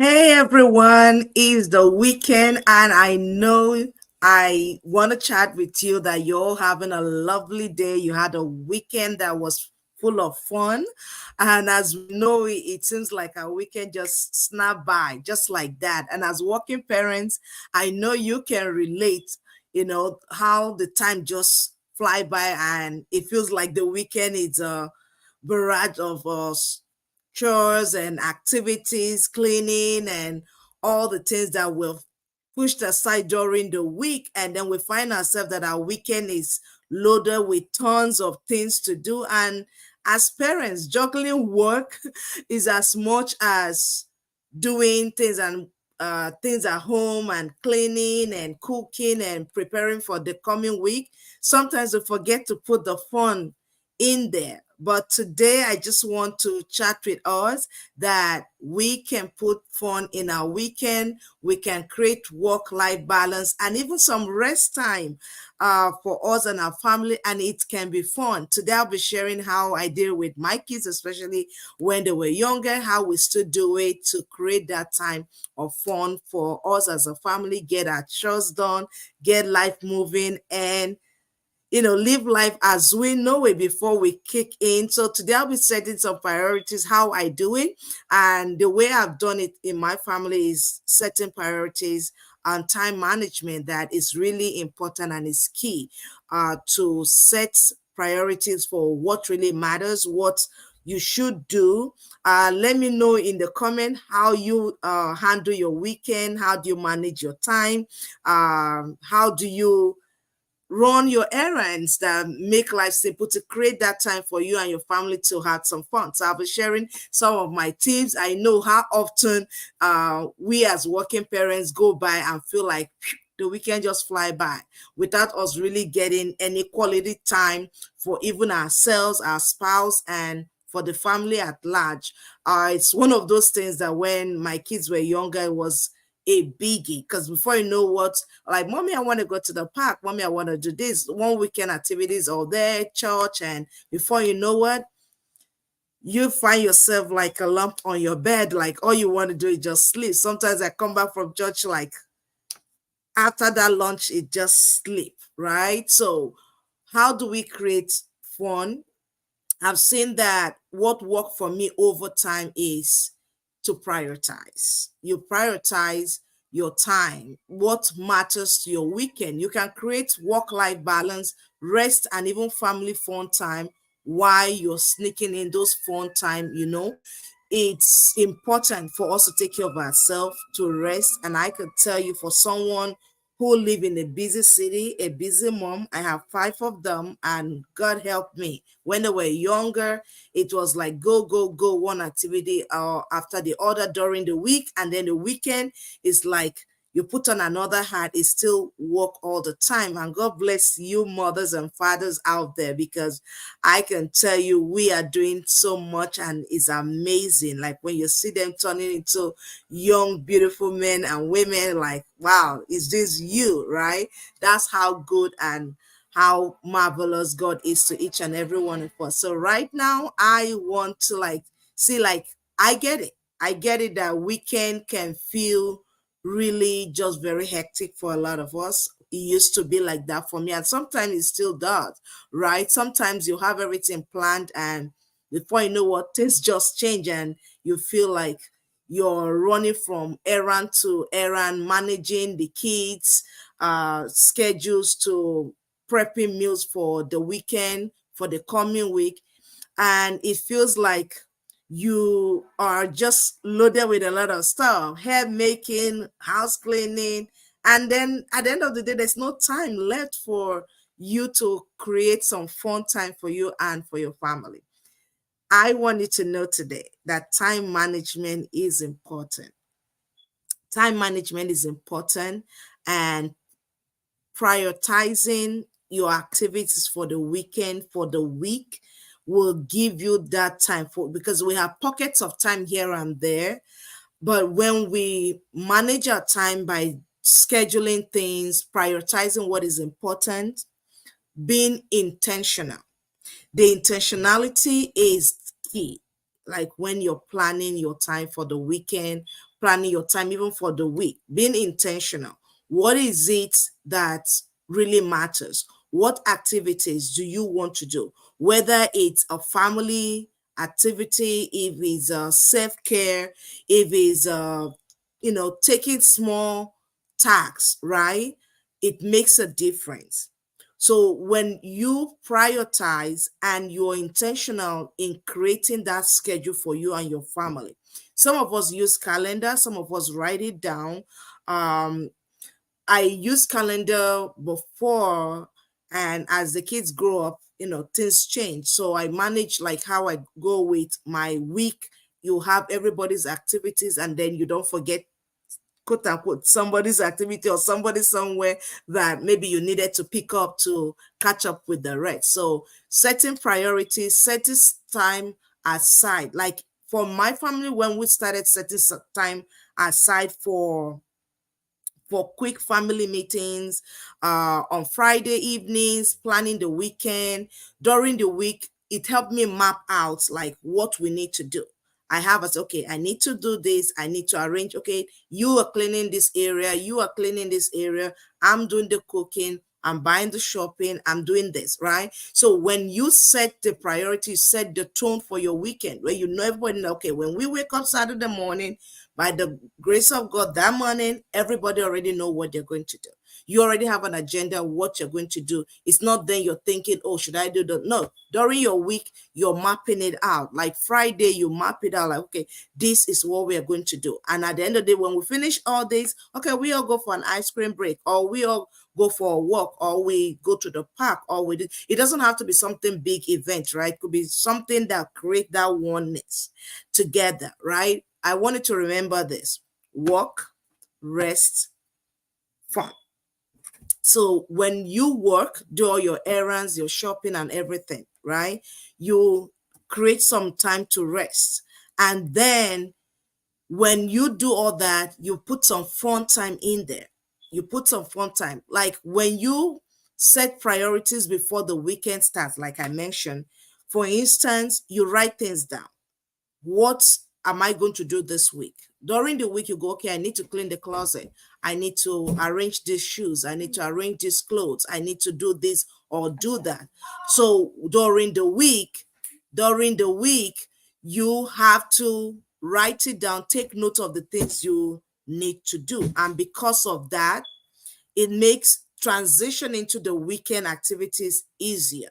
Hey everyone, it's the weekend, and I know I want to chat with you that you're all having a lovely day. You had a weekend that was full of fun, and as we know, it seems like our weekend just snapped by just like that. And as working parents, I know you can relate, how the time just fly by, and it feels like the weekend is a barrage of us chores and activities, cleaning, and all the things that we've pushed aside during the week. And then we find ourselves that our weekend is loaded with tons of things to do. And as parents, juggling work is as much as doing things and things at home and cleaning and cooking and preparing for the coming week. Sometimes we forget to put the fun in there. But today I just want to chat with us that we can put fun in our weekend. We can create work-life balance and even some rest time for us and our family, and it can be fun. Today I'll be sharing how I deal with my kids, especially when they were younger, how we still do it to create that time of fun for us as a family, get our chores done, get life moving, and live life as we know it before we kick in. So today I'll be setting some priorities, how I do it. And the way I've done it in my family is setting priorities and time management that is really important and is key to set priorities for what really matters, what you should do. Let me know in the comment how you handle your weekend, how do you manage your time, how do you run your errands that make life simple to create that time for you and your family to have some fun. So I'll be sharing some of my tips. I know how often we as working parents go by and feel like the weekend just fly by without us really getting any quality time for even ourselves, our spouse, and for the family at large. It's one of those things that when my kids were younger, it was a biggie because before you know what, like, mommy, I want to go to the park, mommy, I want to do this one weekend activities all there, church, and before you know what, you find yourself like a lump on your bed, like all you want to do is just sleep. Sometimes I come back from church, like after that lunch, it just sleep, right? So how do we create fun? I've seen that what worked for me over time is to prioritize. You prioritize your time, what matters to your weekend. You can create work life balance, rest, and even family fun time while you're sneaking in those fun time. It's important for us to take care of ourselves, to rest. And I could tell you, for someone who live in a busy city, a busy mom. I have five of them, and God help me. When they were younger, it was like go, go, go, one activity after the other during the week, and then the weekend is like you put on another hat. It's still work all the time. And God bless you, mothers and fathers out there, because I can tell you we are doing so much, and it's amazing. Like when you see them turning into young, beautiful men and women, like, wow, is this you, right? That's how good and how marvelous God is to each and every one of us. So right now, I want to like see, like, I get it. I get it that weekend can feel really just very hectic for a lot of us. It used to be like that for me, and sometimes it still does, right? Sometimes you have everything planned, and before you know what, things just change, and you feel like you're running from errand to errand, managing the kids, schedules to prepping meals for the weekend, for the coming week. And it feels like you are just loaded with a lot of stuff, hair making, house cleaning. And then at the end of the day, there's no time left for you to create some fun time for you and for your family. I want you to know today that time management is important. Time management is important, and prioritizing your activities for the weekend, for the week, will give you that time for, because we have pockets of time here and there. But when we manage our time by scheduling things, prioritizing what is important, being intentional, the intentionality is key. Like when you're planning your time for the weekend, planning your time even for the week, being intentional. What is it that really matters? What activities do you want to do? Whether it's a family activity, if it's self-care, if it's taking small tasks, right? It makes a difference. So when you prioritize and you're intentional in creating that schedule for you and your family, some of us use calendar, some of us write it down. Um, I used calendar before, and as the kids grow up, things change. So I manage like how I go with my week. You have everybody's activities, and then you don't forget, quote unquote, somebody's activity or somebody somewhere that maybe you needed to pick up to catch up with the rest. So setting priorities, setting time aside. Like for my family, when we started setting time aside for quick family meetings on Friday evenings, planning the weekend. During the week, it helped me map out like what we need to do. I have us, okay, I need to do this. I need to arrange, okay, you are cleaning this area, you are cleaning this area. I'm doing the cooking, I'm buying the shopping, I'm doing this, right? So when you set the priority, set the tone for your weekend, where you know everybody know, okay, when we wake up Saturday morning, by the grace of God, that morning, everybody already know what they're going to do. You already have an agenda, what you're going to do. It's not then you're thinking, oh, should I do that? No, during your week, you're mapping it out. Like Friday, you map it out like, okay, this is what we are going to do. And at the end of the day, when we finish all this, okay, we all go for an ice cream break, or we all go for a walk, or we go to the park, or we do. It doesn't have to be something big event, right? It could be something that create that oneness together, right? I wanted to remember this: work, rest, fun. So when you work, do all your errands, your shopping, and everything, right? You create some time to rest. And then when you do all that, you put some fun time in there. You put some fun time. Like when you set priorities before the weekend starts, like I mentioned, for instance, you write things down. What am I going to do this week? During the week, you go, okay, I need to clean the closet. I need to arrange these shoes. I need to arrange these clothes. I need to do this or do that. So during the week, you have to write it down, take note of the things you need to do. And because of that, it makes transition into the weekend activities easier.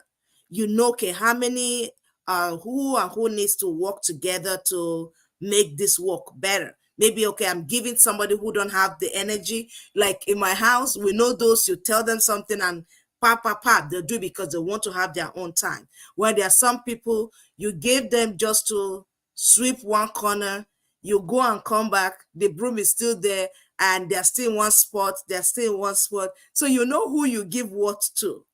You know, okay, how many who and who needs to work together to make this work better. Maybe, okay, I'm giving somebody who don't have the energy. Like in my house, we know those, you tell them something and pop, pop, pop, they'll do it because they want to have their own time. When there are some people, you give them just to sweep one corner, you go and come back, the broom is still there, and they're still in one spot, they're still in one spot. So you know who you give what to.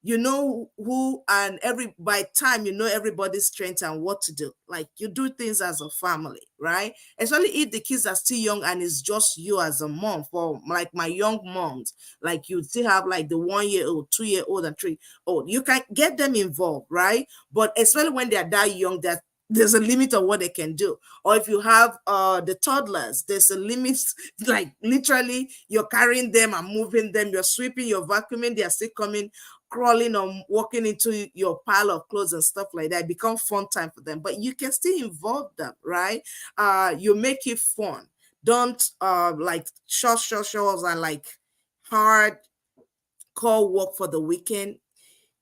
You know who, and every by time you know everybody's strength and what to do. Like you do things as a family, right? Especially if the kids are still young and it's just you as a mom. For like my young moms, like you still have like the 1 year old, 2 year old, and 3 old. You can get them involved, right? But especially when they're that young, that there's a limit of what they can do. Or if you have the toddlers, there's a limit. Like literally you're carrying them and moving them, you're sweeping, you're vacuuming, they're still coming crawling or walking into your pile of clothes and stuff like that. It become fun time for them, but you can still involve them, right? You make it fun. Don't like short and like hard core work for the weekend.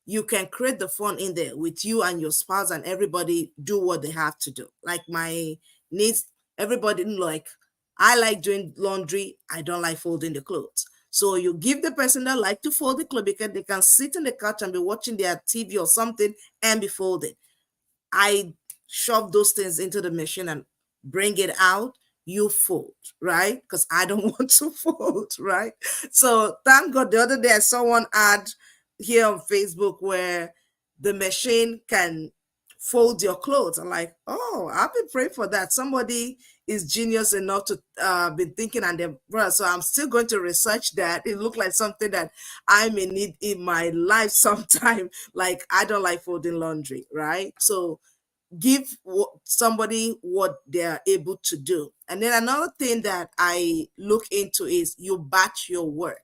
You can create the fun in there with you and your spouse, and everybody do what they have to do. Like my niece, everybody like, I like doing laundry, I don't like folding the clothes. So you give the person that like to fold the clothes because they can sit on the couch and be watching their TV or something and be folding. I shove those things into the machine and bring it out. You fold, right? Because I don't want to fold, right? So thank God the other day I saw one ad here on Facebook where the machine can fold your clothes. I'm like, oh, I've been praying for that. Somebody is genius enough to been thinking and then, so I'm still going to research that. It looked like something that I may need in my life sometime. Like I don't like folding laundry, right? So give somebody what they're able to do. And then another thing that I look into is you batch your work.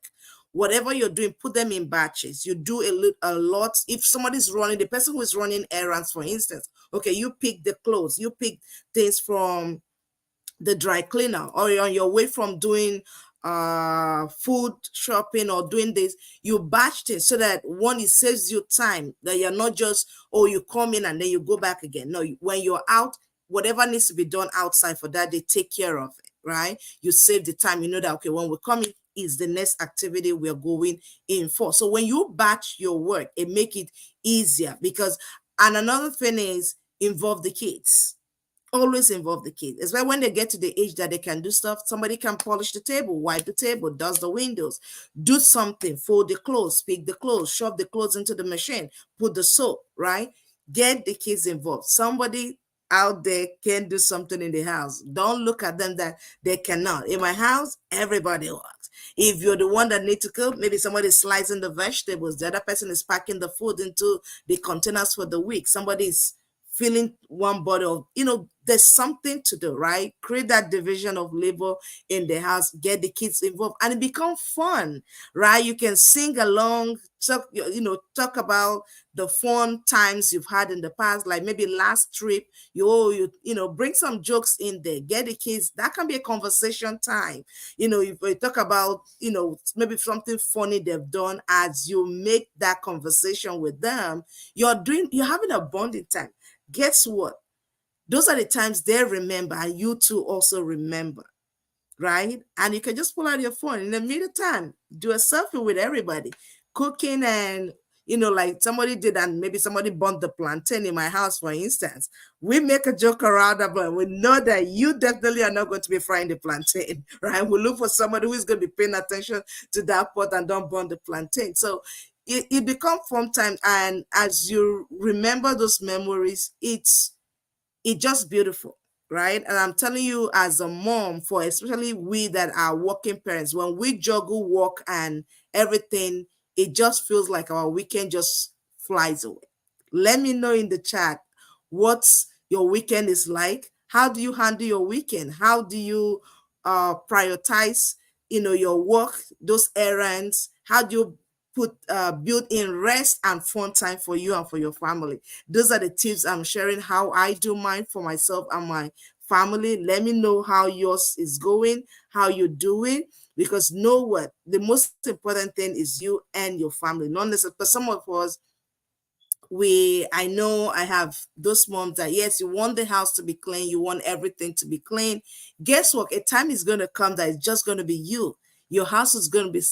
Whatever you're doing, put them in batches. You do a lot. If somebody's running, the person who is running errands, for instance, okay, you pick the clothes, you pick things from the dry cleaner, or you're on your way from doing food shopping or doing this, you batched it so that one, it saves you time, that you're not just, oh, you come in and then you go back again. No, when you're out, whatever needs to be done outside for that, they take care of it, right? You save the time. You know that, okay, when we're coming is the next activity we're going in for. So when you batch your work, it make it easier. Because, and another thing is, involve the kids. Always involve the kids. It's why when they get to the age that they can do stuff, somebody can polish the table, wipe the table, dust the windows, do something, fold the clothes, pick the clothes, shove the clothes into the machine, put the soap, right? Get the kids involved. Somebody out there can do something in the house. Don't look at them that they cannot. In my house, everybody works. If you're the one that need to cook, maybe somebody is slicing the vegetables, the other person is packing the food into the containers for the week, somebody is filling one bottle. There's something to do, right? Create that division of labor in the house, get the kids involved, and it become fun, right? You can sing along, talk about the fun times you've had in the past, like maybe last trip. Bring some jokes in there, get the kids. That can be a conversation time. If we talk about, maybe something funny they've done, as you make that conversation with them, you're having a bonding time. Guess what? Those are the times they remember, and you too also remember, right? And you can just pull out your phone in the meantime, do a selfie with everybody, cooking. And like somebody did, and maybe somebody burnt the plantain in my house, for instance. We make a joke around that, but we know that you definitely are not going to be frying the plantain, right? We look for somebody who is going to be paying attention to that pot and don't burn the plantain. So it becomes fun time, and as you remember those memories, it's just beautiful, right? And I'm telling you, as a mom, for especially we that are working parents, when we juggle work and everything, it just feels like our weekend just flies away. Let me know in the chat what your weekend is like. How do you handle your weekend? How do you prioritize, your work, those errands? How do you build in rest and fun time for you and for your family? Those are the tips I'm sharing, how I do mine for myself and my family. Let me know how yours is going, how you do it, because know what? The most important thing is you and your family. Not necessarily, because some of us, I know I have those moms that, yes, you want the house to be clean, you want everything to be clean. Guess what? A time is going to come that it's just going to be you. Your house is going to be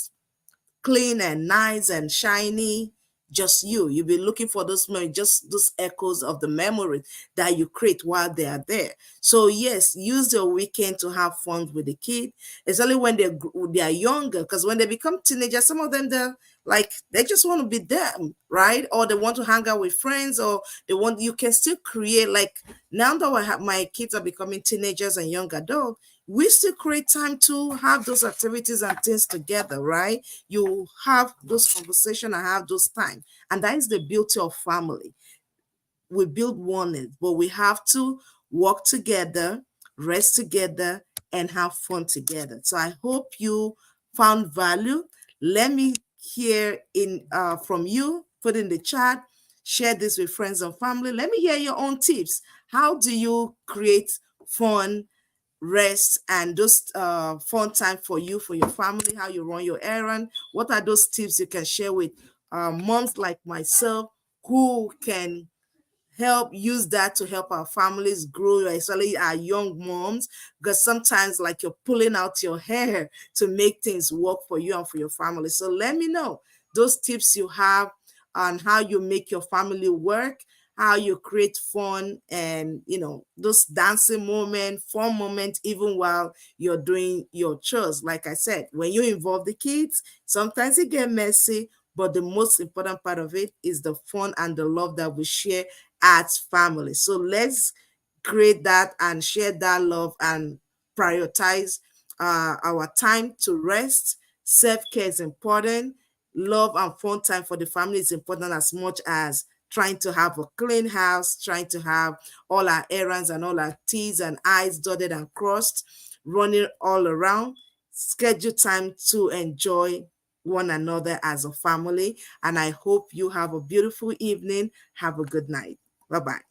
clean and nice and shiny, just you. You'll be looking for those memories, just those echoes of the memory that you create while they are there. So yes, use your weekend to have fun with the kid, especially when they are younger, because when they become teenagers, some of them, they just want to be them, right? Or they want to hang out with friends, or you can still create, like, now that my kids are becoming teenagers and young adults, we still create time to have those activities and things together, right? You have those conversations and have those time. And that is the beauty of family. We build oneness, but we have to work together, rest together, and have fun together. So I hope you found value. Let me hear from you. Put in the chat. Share this with friends and family. Let me hear your own tips. How do you create fun, rest, and just fun time for you, for your family? How you run your errand? What are those tips you can share with moms like myself, who can use that to help our families grow, especially our young moms? Because sometimes, like, you're pulling out your hair to make things work for you and for your family. So let me know those tips you have on how you make your family work, how you create fun, and those dancing moment, fun moment, even while you're doing your chores. Like I said, when you involve the kids, sometimes it get messy, but the most important part of it is the fun and the love that we share as family. So let's create that and share that love and prioritize our time to rest. Self-care is important. Love and fun time for the family is important as much as trying to have a clean house, trying to have all our errands and all our T's and I's dotted and crossed, running all around. Schedule time to enjoy one another as a family. And I hope you have a beautiful evening. Have a good night. Bye bye.